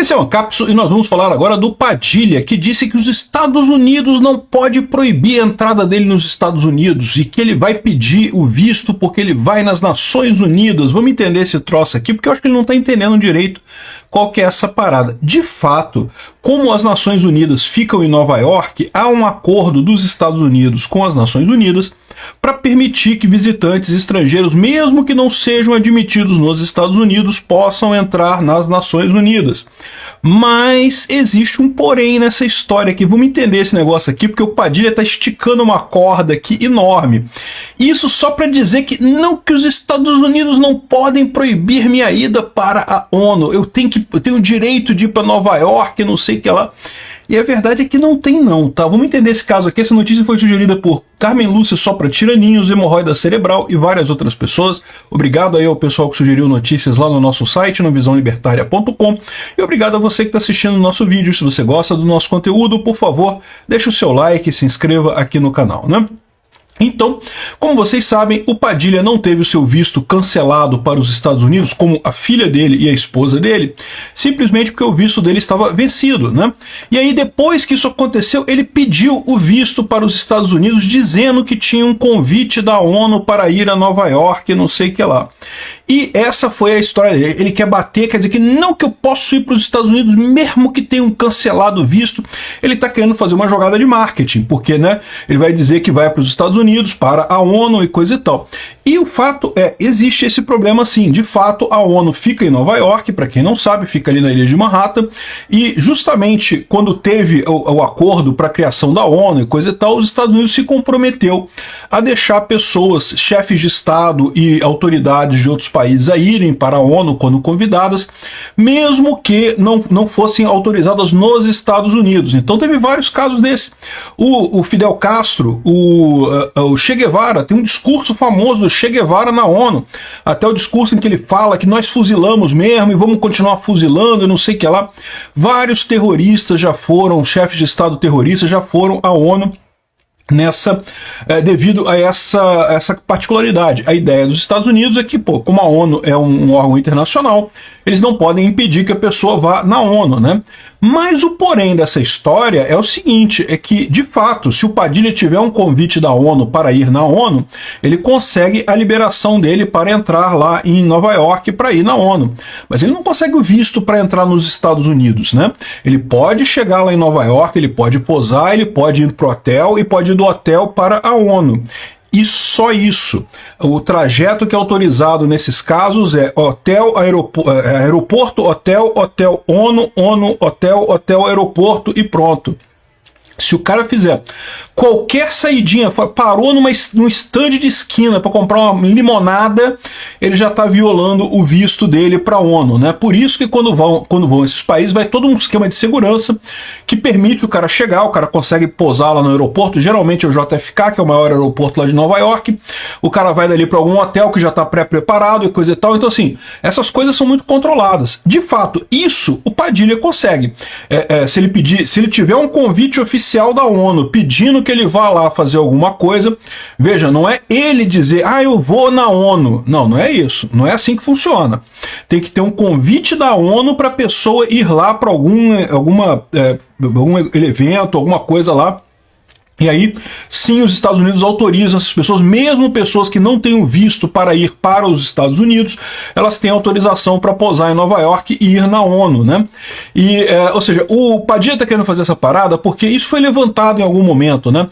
Esse é o Ancapso e nós vamos falar agora do Padilha, que disse que os Estados Unidos não pode proibir a entrada dele nos Estados Unidos e que ele vai pedir o visto porque ele vai nas Nações Unidas. Vamos entender esse troço aqui, porque eu acho que ele não está entendendo direito qual que é essa parada. De fato, como as Nações Unidas ficam em Nova York, há um acordo dos Estados Unidos com as Nações Unidas para permitir que visitantes estrangeiros, mesmo que não sejam admitidos nos Estados Unidos, possam entrar nas Nações Unidas. Mas existe um porém nessa história aqui. Vamos entender esse negócio aqui, porque o Padilha está esticando uma corda aqui enorme. Isso só para dizer que os Estados Unidos não podem proibir minha ida para a ONU. Eu tenho o direito de ir para Nova York, não sei o que lá. E a verdade é que não tem não, tá? Vamos entender esse caso aqui. Essa notícia foi sugerida por Carmen Lúcia Sopra Tiraninhos, hemorroida cerebral e várias outras pessoas. Obrigado aí ao pessoal que sugeriu notícias lá no nosso site, no visãolibertaria.com. E obrigado a você que está assistindo o nosso vídeo. Se você gosta do nosso conteúdo, por favor, deixe o seu like e se inscreva aqui no canal, né? Então, como vocês sabem, o Padilha não teve o seu visto cancelado para os Estados Unidos, como a filha dele e a esposa dele, simplesmente porque o visto dele estava vencido, né? E aí, depois que isso aconteceu, ele pediu o visto para os Estados Unidos, dizendo que tinha um convite da ONU para ir a Nova York, não sei o que lá. E essa foi a história dele. Ele quer bater, quer dizer que não que eu posso ir para os Estados Unidos, mesmo que tenha um cancelado o visto. Ele está querendo fazer uma jogada de marketing, porque, né, ele vai dizer que vai para os Estados Unidos, para a ONU e coisa e tal. E o fato é, existe esse problema sim. De fato, a ONU fica em Nova York, para quem não sabe, fica ali na ilha de Manhattan, e justamente quando teve o acordo para a criação da ONU e coisa e tal, os Estados Unidos se comprometeu a deixar pessoas, chefes de Estado e autoridades de outros países a irem para a ONU quando convidadas, mesmo que não fossem autorizadas nos Estados Unidos. Então teve vários casos desses. O Fidel Castro, o Che Guevara, tem um discurso famoso do Che Guevara na ONU, até o discurso em que ele fala que nós fuzilamos mesmo e vamos continuar fuzilando e não sei o que lá. Vários terroristas já foram, chefes de Estado terroristas já foram à ONU devido a essa particularidade. A ideia dos Estados Unidos é que, como a ONU é um órgão internacional, eles não podem impedir que a pessoa vá na ONU, né? Mas o porém dessa história é o seguinte, é que, de fato, se o Padilha tiver um convite da ONU para ir na ONU, ele consegue a liberação dele para entrar lá em Nova York para ir na ONU. Mas ele não consegue o visto para entrar nos Estados Unidos, né? Ele pode chegar lá em Nova York, ele pode posar, ele pode ir para o hotel e pode ir do hotel para a ONU. E só isso. O trajeto que é autorizado nesses casos é hotel, aeroporto, hotel, hotel, ONU, ONU, hotel, hotel, aeroporto e pronto. Se o cara fizer qualquer saidinha, parou num stand de esquina para comprar uma limonada, ele já está violando o visto dele para a ONU, né? Por isso que quando vão esses países, vai todo um esquema de segurança que permite o cara chegar, o cara consegue posar lá no aeroporto, geralmente é o JFK, que é o maior aeroporto lá de Nova York, o cara vai dali para algum hotel que já está pré-preparado e coisa e tal. Então assim, essas coisas são muito controladas. De fato, isso o Padilha consegue. Se ele tiver um convite oficial da ONU pedindo que ele vá lá fazer alguma coisa, veja, não é ele dizer, eu vou na ONU. Não é isso. Não é assim que funciona. Tem que ter um convite da ONU para a pessoa ir lá para algum evento, alguma coisa lá. E aí, sim, os Estados Unidos autorizam essas pessoas, mesmo pessoas que não tenham visto para ir para os Estados Unidos, elas têm autorização para posar em Nova York e ir na ONU, né? Ou seja, o Padilha está querendo fazer essa parada porque isso foi levantado em algum momento, né?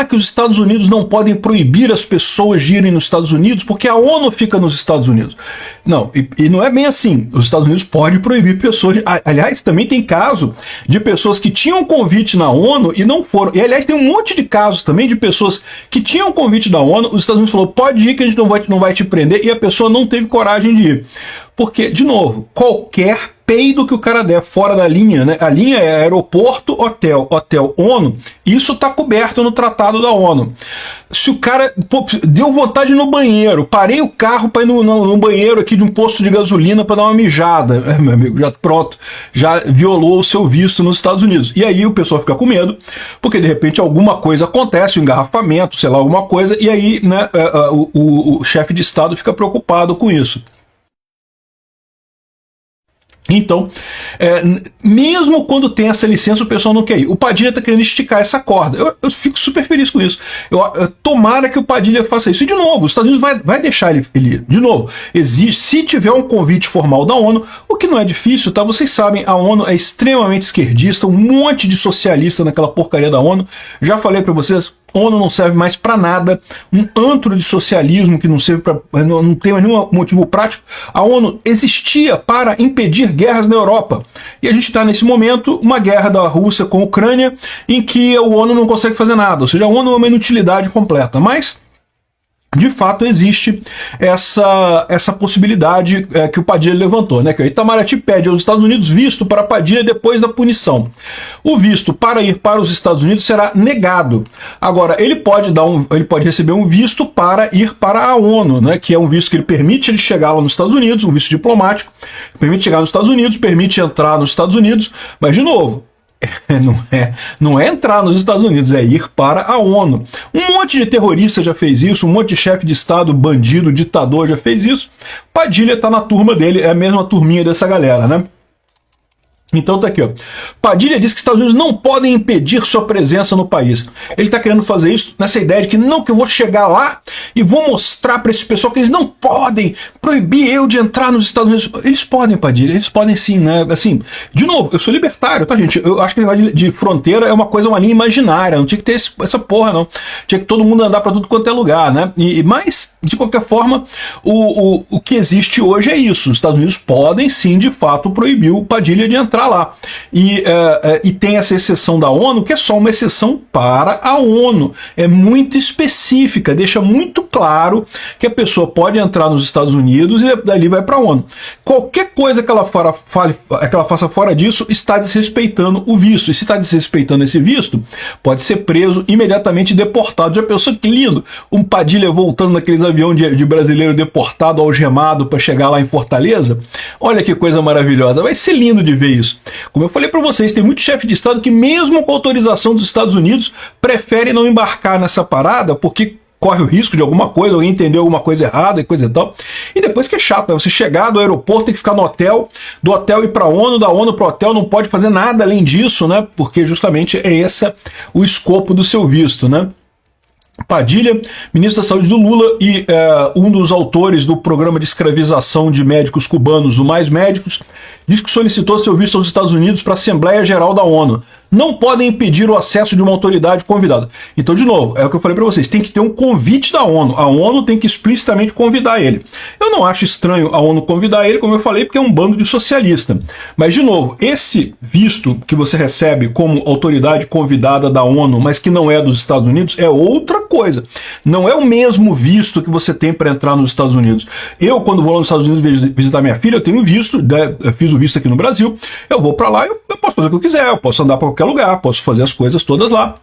Que os Estados Unidos não podem proibir as pessoas de irem nos Estados Unidos porque a ONU fica nos Estados Unidos. Não, e não é bem assim. Os Estados Unidos podem proibir pessoas aliás, também tem caso de pessoas que tinham convite na ONU e não foram. E aliás, tem um monte de casos também de pessoas que tinham convite da ONU, os Estados Unidos falou, pode ir que a gente não vai te prender, e a pessoa não teve coragem de ir. Porque, de novo, qualquer peido que o cara der fora da linha, né? A linha é aeroporto, hotel, hotel, ONU, isso está coberto no tratado da ONU. Se o cara deu vontade no banheiro, parei o carro para ir no banheiro aqui de um posto de gasolina para dar uma mijada, meu amigo, já pronto, já violou o seu visto nos Estados Unidos. E aí o pessoal fica com medo, porque de repente alguma coisa acontece, um engarrafamento, sei lá, alguma coisa, e aí, né, o chefe de Estado fica preocupado com isso. Então, mesmo quando tem essa licença, o pessoal não quer ir. O Padilha está querendo esticar essa corda. Eu fico super feliz com isso. Tomara que o Padilha faça isso. E, de novo, os Estados Unidos vai deixar ele ir. De novo, se tiver um convite formal da ONU, o que não é difícil, tá? Vocês sabem, a ONU é extremamente esquerdista, um monte de socialista naquela porcaria da ONU. Já falei para vocês, a ONU não serve mais para nada, um antro de socialismo que não serve para, não tem nenhum motivo prático. A ONU existia para impedir guerras na Europa. E a gente está nesse momento, uma guerra da Rússia com a Ucrânia, em que a ONU não consegue fazer nada. Ou seja, a ONU é uma inutilidade completa. Mas de fato existe essa possibilidade que o Padilha levantou, né? Que o Itamaraty pede aos Estados Unidos visto para Padilha depois da punição. O visto para ir para os Estados Unidos será negado. Agora, ele pode receber um visto para ir para a ONU, né? Que é um visto que ele permite ele chegar lá nos Estados Unidos, um visto diplomático, permite chegar nos Estados Unidos, permite entrar nos Estados Unidos, mas de novo, não é entrar nos Estados Unidos, é ir para a ONU. Um monte de terrorista já fez isso, um monte de chefe de Estado, bandido, ditador já fez isso. Padilha está na turma dele, é a mesma turminha dessa galera, né? Então tá aqui, ó. Padilha diz que os Estados Unidos não podem impedir sua presença no país. Ele tá querendo fazer isso nessa ideia de que não, que eu vou chegar lá e vou mostrar para esse pessoal que eles não podem proibir eu de entrar nos Estados Unidos. Eles podem, Padilha, eles podem sim, né? Assim, de novo, eu sou libertário, tá, gente? Eu acho que o negócio de fronteira é uma linha imaginária, não tinha que ter essa porra, não. Tinha que todo mundo andar para tudo quanto é lugar, né? Mas, de qualquer forma, o que existe hoje é isso. Os Estados Unidos podem sim, de fato, proibir o Padilha de entrar lá. E tem essa exceção da ONU, que é só uma exceção para a ONU. É muito específica, deixa muito claro que a pessoa pode entrar nos Estados Unidos e dali vai para a ONU. Qualquer coisa que ela faça fora disso está desrespeitando o visto. E se está desrespeitando esse visto, pode ser preso, imediatamente deportado. Já pensou que lindo? Um Padilha voltando naqueles aviões de brasileiro deportado, algemado, para chegar lá em Fortaleza? Olha que coisa maravilhosa. Vai ser lindo de ver isso. Como eu falei para vocês, tem muito chefe de Estado que mesmo com autorização dos Estados Unidos prefere não embarcar nessa parada porque corre o risco de alguma coisa, alguém entendeu alguma coisa errada e coisa e tal. E depois que é chato, né? Você chegar do aeroporto, tem que ficar no hotel, do hotel ir para a ONU, da ONU para o hotel, não pode fazer nada além disso, né? Porque justamente é esse o escopo do seu visto, né? Padilha, ministro da Saúde do Lula e um dos autores do programa de escravização de médicos cubanos, o Mais Médicos, diz que solicitou seu visto aos Estados Unidos para a Assembleia Geral da ONU. Não podem impedir o acesso de uma autoridade convidada. Então, de novo, é o que eu falei para vocês, tem que ter um convite da ONU. A ONU tem que explicitamente convidar ele. Eu não acho estranho a ONU convidar ele, como eu falei, porque é um bando de socialista. Mas, de novo, esse visto que você recebe como autoridade convidada da ONU, mas que não é dos Estados Unidos, é outra coisa. Não é o mesmo visto que você tem para entrar nos Estados Unidos. Eu, quando vou lá nos Estados Unidos visitar minha filha, eu tenho visto, eu fiz o visto aqui no Brasil, eu vou para lá, eu posso fazer o que eu quiser, eu posso andar para qualquer lugar, posso fazer as coisas todas lá.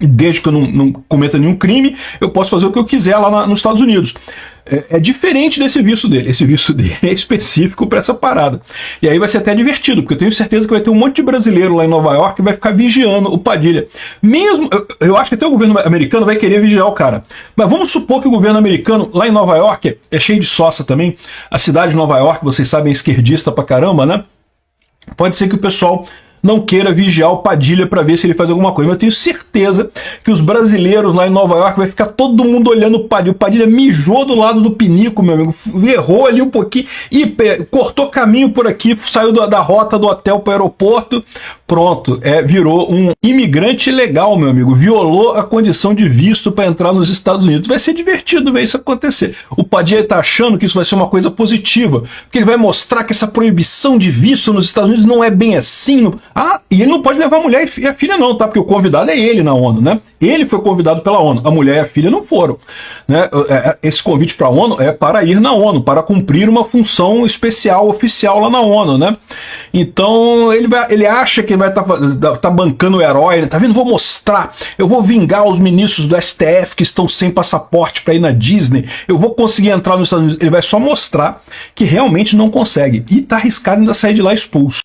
E desde que eu não cometa nenhum crime, eu posso fazer o que eu quiser lá nos Estados Unidos. É diferente desse visto dele. Esse visto dele é específico para essa parada. E aí vai ser até divertido, porque eu tenho certeza que vai ter um monte de brasileiro lá em Nova York que vai ficar vigiando o Padilha. Mesmo, eu acho que até o governo americano vai querer vigiar o cara. Mas vamos supor que o governo americano lá em Nova York é cheio de sócia também. A cidade de Nova York, vocês sabem, é esquerdista pra caramba, né? Pode ser que o pessoal não queira vigiar o Padilha para ver se ele faz alguma coisa. Mas eu tenho certeza que os brasileiros lá em Nova York vai ficar todo mundo olhando o Padilha. O Padilha mijou do lado do pinico, meu amigo. Errou ali um pouquinho e cortou caminho por aqui, saiu da rota do hotel para o aeroporto. Pronto, virou um imigrante legal, meu amigo. Violou a condição de visto para entrar nos Estados Unidos. Vai ser divertido ver isso acontecer. O Padilha está achando que isso vai ser uma coisa positiva, porque ele vai mostrar que essa proibição de visto nos Estados Unidos não é bem assim. E ele não pode levar a mulher e a filha não, tá? Porque o convidado é ele na ONU, né? Ele foi convidado pela ONU, a mulher e a filha não foram, né? Esse convite para a ONU é para ir na ONU, para cumprir uma função especial, oficial lá na ONU, né? Então ele acha que vai tá bancando o herói, né? Tá vendo? Vou mostrar, eu vou vingar os ministros do STF que estão sem passaporte para ir na Disney, eu vou conseguir entrar nos Estados Unidos. Ele vai só mostrar que realmente não consegue e tá arriscado ainda sair de lá expulso.